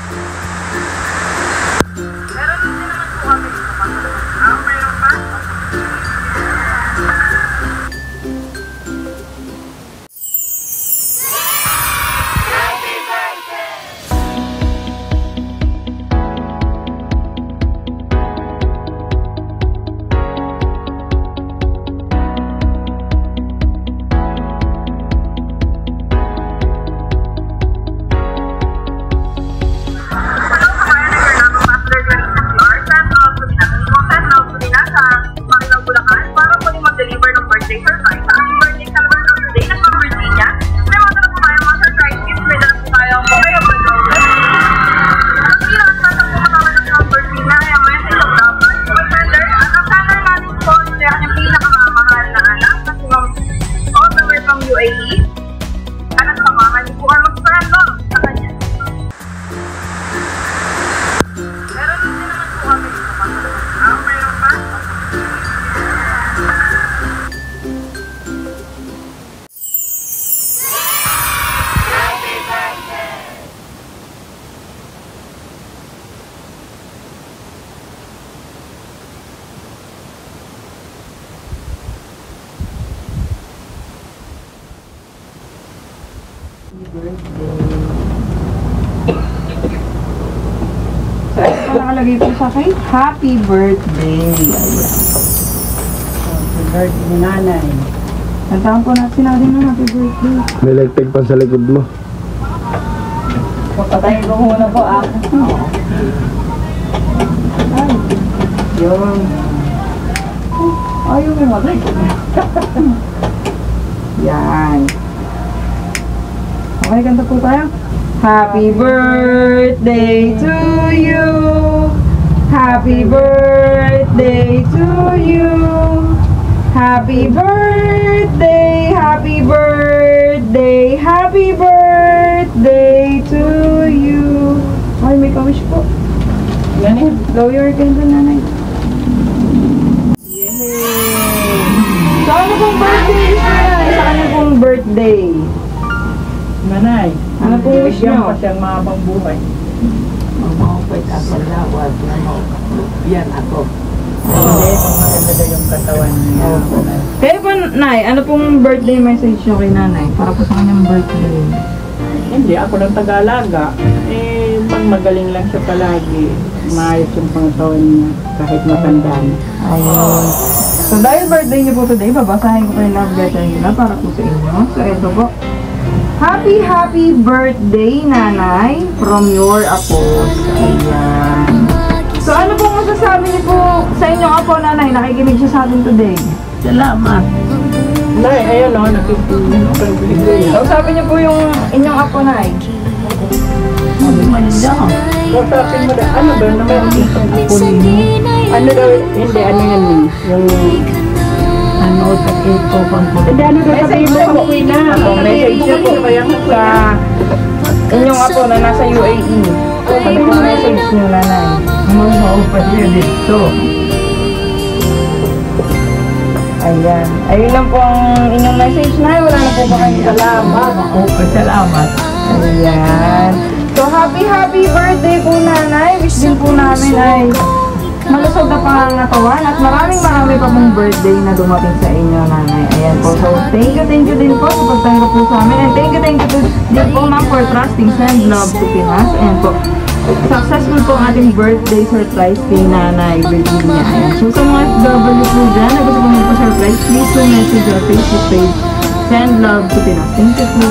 Meron din naman po kami dito. Mayroon pa? So, ito nakalagay po sa akin, happy birthday. Ayan. Happy birthday ni nanay. Nantahan po natin natin ng happy birthday. May ligtag pa sa likod mo. Papatayin ko muna po ako. Ay, yun. Ayaw mo matay. Yan. Okay, kanta po tayo. Happy birthday to you. Happy birthday to you. Happy birthday, happy birthday, happy birthday to you. Ay, may ka-wish po. Ganun. Blow your candle, nanay. Yay! So, ano pong birthday wish mo na? Sa ano pong birthday? Nanay. Ano pong wish bigyan nyo? pa siyang mahabang buhay. Mamahupay ako lawad na yan ako. Hindi, maganda daw yung katawan niya. Kayo po, Nay, ano pong birthday message nyo kay nanay? Para po sa kanyang birthday. Hindi, ako ng Taga-Alaga. Eh, pag magaling lang siya palagi, maayos yung pangatawan niya kahit matanda na. Ayun. So, dahil birthday niyo po today, babasahin ko kayo love letter nila para po sa inyo. So, ito po. Happy, happy birthday, nanay, from your apos. Ayan. So, ano pong masasabi niyo po sa inyong apo, nanay? Nakikinig siya sa atin today. Salamat. Nay, ayun o, nakikipagpigil. So, sabi niyo po yung inyong apo, nay. Magmanda. Kausapin mo daw, ano ba naman dito? Ano daw, hindi, ano yan eh, yung... Ano sa ito pang Hindi, ano daw sabihin mo kung kuwi na? Message niyo po sa inyong apo na nasa UAE. Ano pong message niyo, nanay? Mamahupay niya dito. Ayan. Ayun lang po ang inyong message, nay. Wala na po ba kayong salamat? Mamahupay, salamat. Ayan. So, happy, happy birthday po, nanay. Wish din po namin ay malusog na pangangatawan at maraming pa pong birthday na dumating sa inyo, nanay. Ayan po. So, thank you din po sa pagtanggap po sa amin. And thank you din po, ma'am, for trusting Send Love to Pinas. And po, successful po ang ating birthday surprise kay Nanay Virginia. Ayan. So, sa mga FW po dyan, na gusto po magpa-surprise, please do message our Facebook page, Send Love to Pinas. Thank you po.